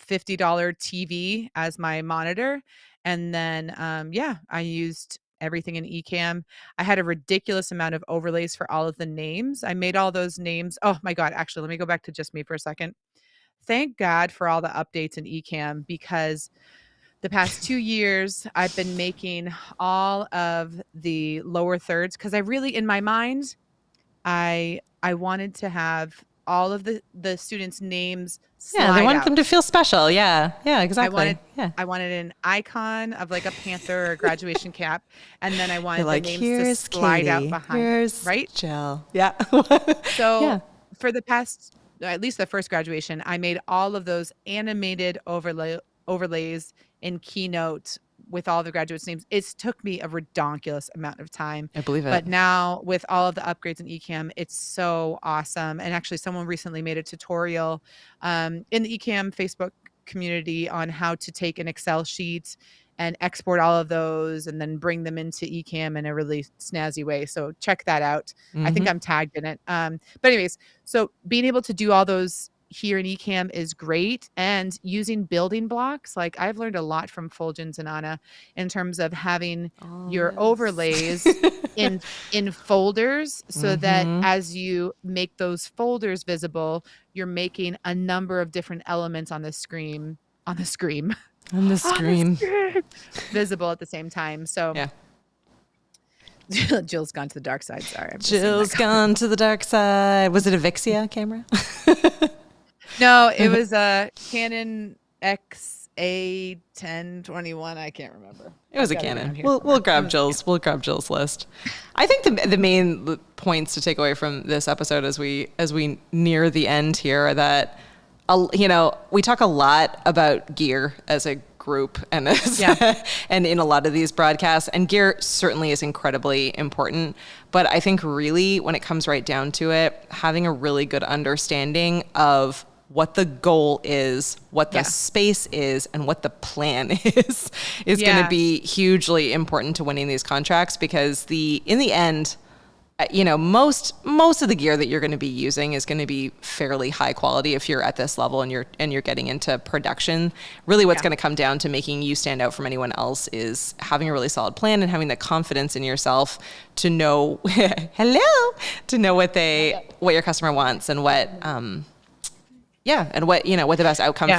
$50 TV as my monitor. And then, I used everything in Ecamm. I had a ridiculous amount of overlays for all of the names. I made all those names. Oh my God. Actually, let me go back to just me for a second. Thank God for all the updates in Ecamm, because the past 2 years I've been making all of the lower thirds because I really, in my mind, I wanted to have all of the students' names slide they want out. them to feel special. Yeah, exactly. I wanted an icon of like a panther or a graduation cap, and then I wanted the names to slide Katie. out behind. Here's right? Jill. Yeah. So for the past, at least the first graduation, I made all of those animated overlays in Keynote with all the graduates' names. It took me a redonkulous amount of time. I believe it. But now with all of the upgrades in Ecamm, it's so awesome. And actually someone recently made a tutorial in the Ecamm Facebook community on how to take an Excel sheet and export all of those and then bring them into Ecamm in a really snazzy way. So check that out. I think I'm tagged in it. But anyways, so being able to do all those here in Ecamm is great, and using building blocks. Like I've learned a lot from Fulgens and Anna in terms of having your overlays in folders, so that as you make those folders visible, you're making a number of different elements on the screen On the screen. visible at the same time. So yeah. Jill's gone to the dark side. Sorry. Jill's gone to the dark side. Was it a Vixia camera? No, it was a Canon XA1021. I can't remember. It was a Canon. We'll grab Jill's. We'll grab Jill's list. I think the main points to take away from this episode as we near the end here are that, we talk a lot about gear as a group and and in a lot of these broadcasts, and gear certainly is incredibly important. But I think really when it comes right down to it, having a really good understanding of what the goal is, what the space is, and what the plan is going to be hugely important to winning these contracts, because in the end, most of the gear that you're going to be using is going to be fairly high quality if you're at this level and you're getting into production. Really what's going to come down to making you stand out from anyone else is having a really solid plan and having the confidence in yourself to know to know what your customer wants, and what and what what the best outcome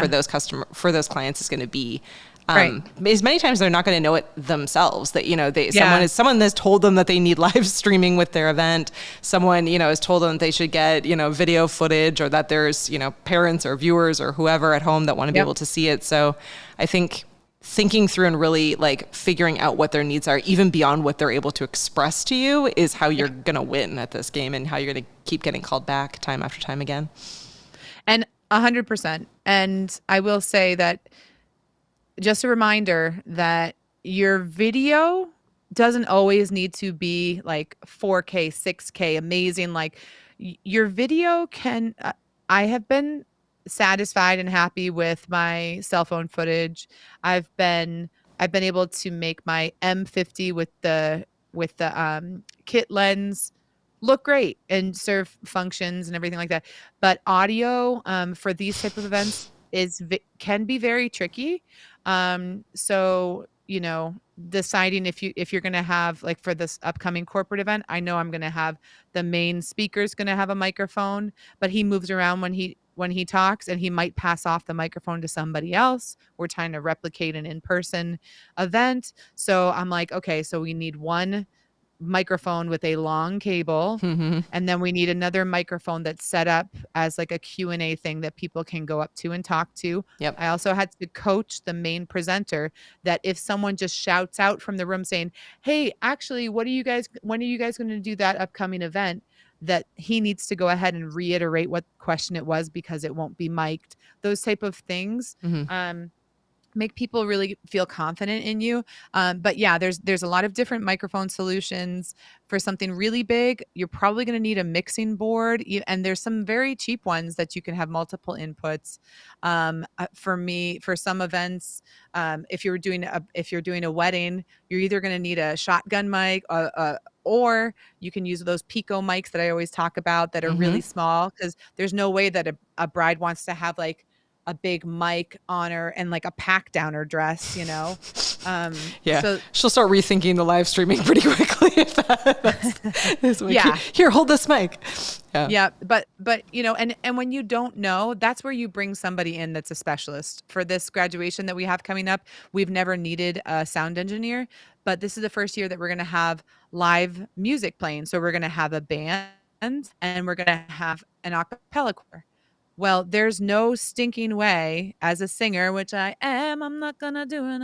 for those clients is going to be. As many times they're not going to know it themselves, that someone has told them that they need live streaming with their event. Someone has told them that they should get video footage, or that there's parents or viewers or whoever at home that want to be able to see it. So I think thinking through and really figuring out what their needs are, even beyond what they're able to express to you, is how you're going to win at this game, and how you're going to keep getting called back time after time again. And 100%. And I will say that, just a reminder that your video doesn't always need to be 4K, 6K, amazing. Your video can, I have been satisfied and happy with my cell phone footage. I've been able to make my M50 with the kit lens look great and serve functions and everything like that. But audio for these type of events can be very tricky. So, deciding if you're going to have, for this upcoming corporate event, I know I'm going to have the main speaker's going to have a microphone, but he moves around when he talks, and he might pass off the microphone to somebody else. We're trying to replicate an in-person event. So I'm like, okay, so we need one microphone with a long cable, and then we need another microphone that's set up as a Q&A thing that people can go up to and talk to. I also had to coach the main presenter that if someone just shouts out from the room saying, hey, actually, when are you guys going to do that upcoming event, that he needs to go ahead and reiterate what question it was, because it won't be mic'd. Those type of things make people really feel confident in you. But there's a lot of different microphone solutions. For something really big, you're probably going to need a mixing board, and there's some very cheap ones that you can have multiple inputs. For some events, if you're doing a wedding, you're either going to need a shotgun mic, or you can use those Pico mics that I always talk about that are really small, because there's no way that a bride wants to have a big mic on her and a pack down her dress, So she'll start rethinking the live streaming pretty quickly if that's here, hold this mic. But and when you don't know, that's where you bring somebody in that's a specialist. For this graduation that we have coming up, we've never needed a sound engineer, but this is the first year that we're going to have live music playing. So we're going to have a band, and we're going to have an a cappella choir. Well, there's no stinking way as a singer, which I am, I'm not gonna do it.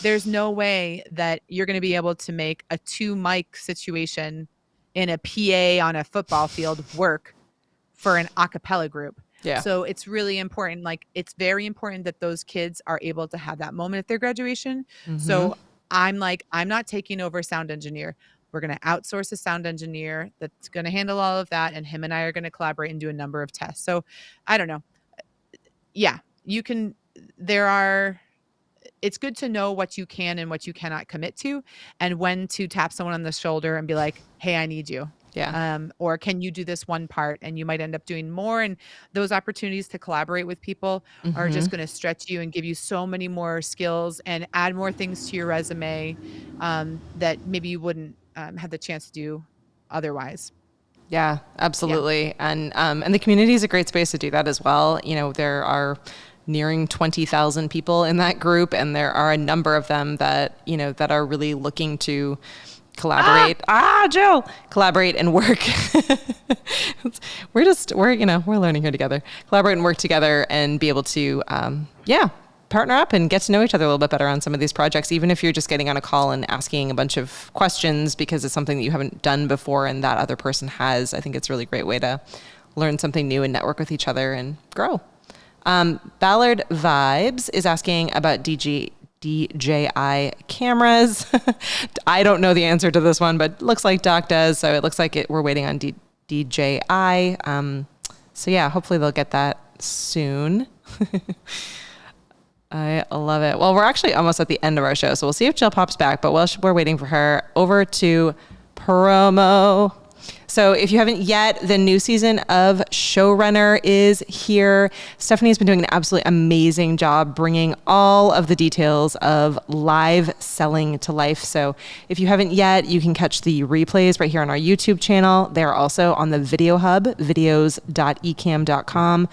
There's no way that you're going to be able to make a 2 mic situation in a PA on a football field work for an a cappella group. So it's really important. It's very important that those kids are able to have that moment at their graduation. So I'm not taking over sound engineer. We're going to outsource a sound engineer that's going to handle all of that. And him and I are going to collaborate and do a number of tests. So I don't know. Yeah, you can it's good to know what you can and what you cannot commit to, and when to tap someone on the shoulder and be like, hey, I need you. Yeah. Or can you do this one part? And you might end up doing more. And those opportunities to collaborate with people are just going to stretch you and give you so many more skills and add more things to your resume that maybe you wouldn't have the chance to do otherwise. Yeah, absolutely. And the community is a great space to do that as well. You know, there are nearing 20,000 people in that group, and there are a number of them that, you know, that are really looking to collaborate. Jill, collaborate and work. we're learning here together. Collaborate and work together and be able to, partner up and get to know each other a little bit better on some of these projects, even if you're just getting on a call and asking a bunch of questions because it's something that you haven't done before and that other person has. I think it's a really great way to learn something new and network with each other and grow. Ballard Vibes is asking about DJI cameras. I don't know the answer to this one, but looks like Doc does. So it looks like we're waiting on DJI. So yeah, hopefully they'll get that soon. I love it. Well, we're actually almost at the end of our show, so we'll see if Jill pops back. But while we're waiting for her, over to promo. So if you haven't yet, the new season of Showrunner is here. Stephanie's been doing an absolutely amazing job bringing all of the details of live selling to life. So if you haven't yet, you can catch the replays right here on our YouTube channel. They're also on the Video Hub, videos.ecamm.com.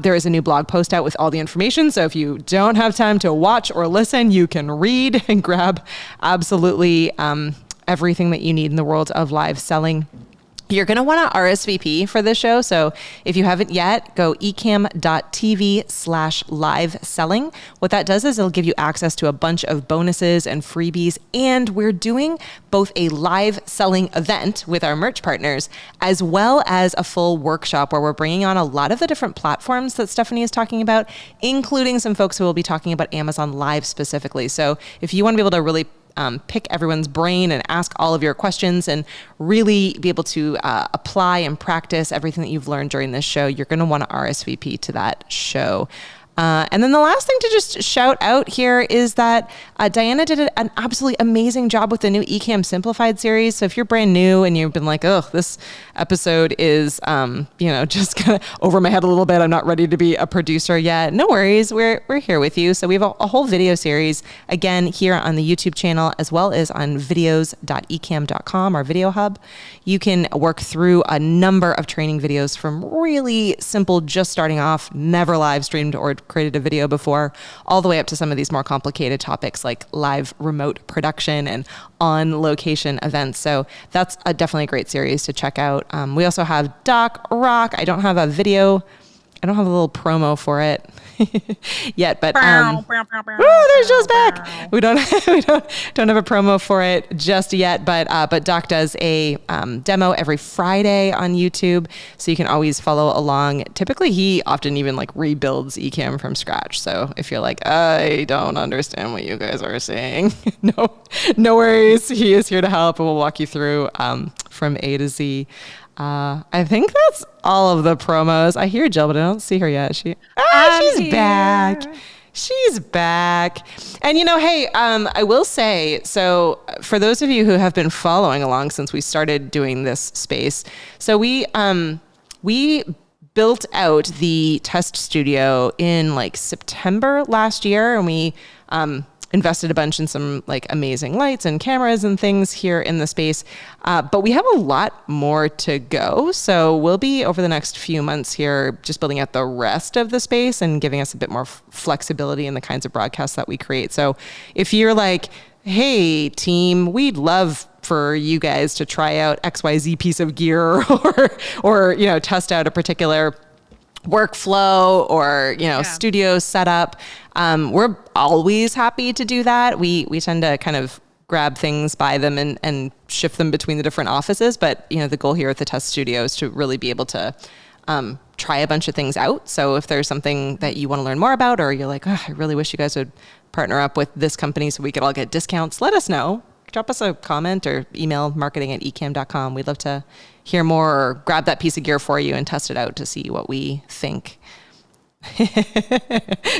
There is a new blog post out with all the information. So if you don't have time to watch or listen, you can read and grab absolutely everything that you need in the world of live selling. You're going to want to RSVP for this show. So if you haven't yet, go ecamm.tv/live selling. What that does is it'll give you access to a bunch of bonuses and freebies. And we're doing both a live selling event with our merch partners, as well as a full workshop where we're bringing on a lot of the different platforms that Stephanie is talking about, including some folks who will be talking about Amazon Live specifically. So if you want to be able to really pick everyone's brain and ask all of your questions and really be able to apply and practice everything that you've learned during this show, you're going to want to RSVP to that show. And then the last thing to just shout out here is that Diana did an absolutely amazing job with the new Ecamm Simplified series. So if you're brand new and you've been like, oh, this episode is, just kind of over my head a little bit, I'm not ready to be a producer yet. No worries. We're here with you. So we have a whole video series, again, here on the YouTube channel, as well as on videos.ecamm.com, our video hub. You can work through a number of training videos from really simple, just starting off, never live streamed or created a video before, all the way up to some of these more complicated topics like live remote production and on location events. So that's definitely a great series to check out. We also have Doc Rock. I don't have a little promo for it yet, but there's Jill's back. We don't have a promo for it just yet, but Doc does a demo every Friday on YouTube, so you can always follow along. Typically, he often even rebuilds Ecamm from scratch. So if you're like, I don't understand what you guys are saying, no worries. He is here to help, and we'll walk you through from A to Z. I think that's all of the promos. I hear Jill, but I don't see her yet. She's here. Back. She's back. And hey, I will say, so for those of you who have been following along since we started doing this space, so we built out the test studio in September last year, and we invested a bunch in some amazing lights and cameras and things here in the space. But we have a lot more to go. So we'll be over the next few months here just building out the rest of the space and giving us a bit more flexibility in the kinds of broadcasts that we create. So if you're like, hey team, we'd love for you guys to try out XYZ piece of gear or test out a particular workflow or studio setup, we're always happy to do that. We tend to kind of grab things, buy them, and shift them between the different offices. But the goal here at the test studio is to really be able to try a bunch of things out. So if there's something that you want to learn more about, or you're like, oh, I really wish you guys would partner up with this company so we could all get discounts, let us know. Drop us a comment or email marketing@ecamm.com. We'd love to hear more or grab that piece of gear for you and test it out to see what we think.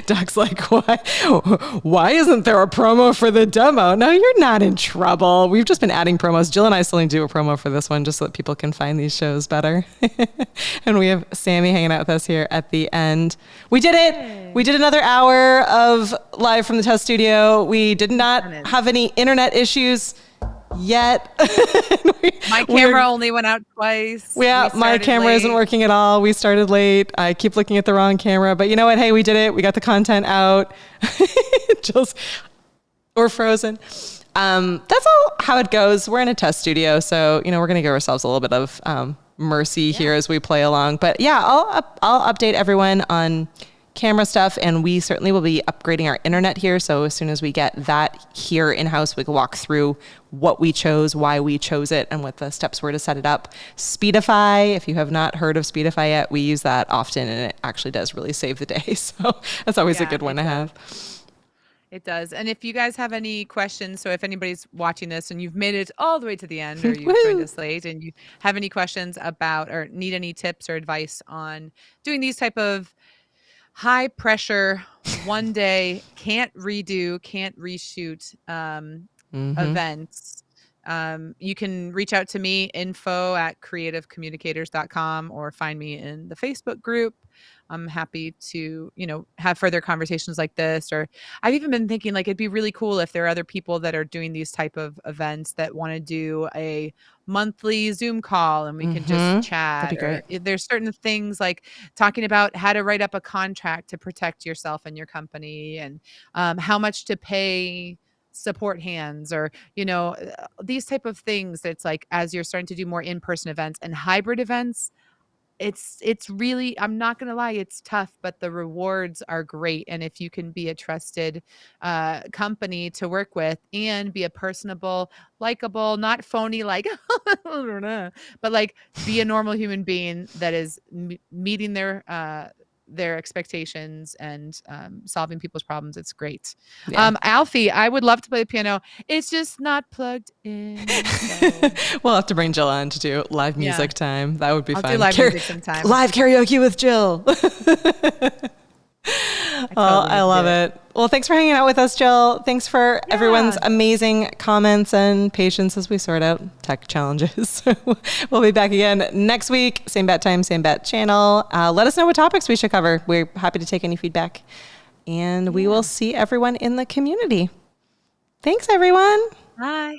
Doc's like, why isn't there a promo for the demo? No, you're not in trouble. We've just been adding promos. Jill and I still need to do a promo for this one just so that people can find these shows better. And we have Sammy hanging out with us here at the end. We did it. Yay. We did another hour of live from the test studio. We did not have any internet issues yet. My camera only went out twice. Yeah, my camera isn't working at all. We started late. I keep looking at the wrong camera, but you know what? Hey, we did it. We got the content out. We're frozen. That's all how it goes. We're in a test studio, so we're going to give ourselves a little bit of mercy here as we play along. But yeah, I'll update everyone on camera stuff, and we certainly will be upgrading our internet here. So as soon as we get that here in-house, we can walk through what we chose, why we chose it, and what the steps were to set it up. Speedify, if you have not heard of Speedify yet, we use that often, and it actually does really save the day. So that's always a good one to have. It does. And if you guys have any questions, so if anybody's watching this and you've made it all the way to the end, or you've joined us late and you have any questions about or need any tips or advice on doing these type of high pressure, one day, can't reshoot events, you can reach out to me, info@creativecommunicators.com, or find me in the Facebook group. I'm happy to, have further conversations like this. Or I've even been thinking like it'd be really cool if there are other people that are doing these type of events that want to do a monthly Zoom call and we can just chat. That'd be great. There's certain things like talking about how to write up a contract to protect yourself and your company, and how much to pay support hands, or these type of things. That's like, as you're starting to do more in-person events and hybrid events, it's really, I'm not gonna lie, it's tough, but the rewards are great. And if you can be a trusted company to work with and be a personable, likable, not phony, like but like be a normal human being that is meeting their expectations and solving people's problems, it's great. Alfie, I would love to play the piano. It's just not plugged in. So. We'll have to bring Jill on to do live music time. That would be fun. I'll do live music sometime. Live karaoke with Jill. I love it. Well, thanks for hanging out with us, Jill. Thanks for everyone's amazing comments and patience as we sort out tech challenges. We'll be back again next week. Same bat time, same bat channel. Let us know what topics we should cover. We're happy to take any feedback. And we will see everyone in the community. Thanks, everyone. Bye.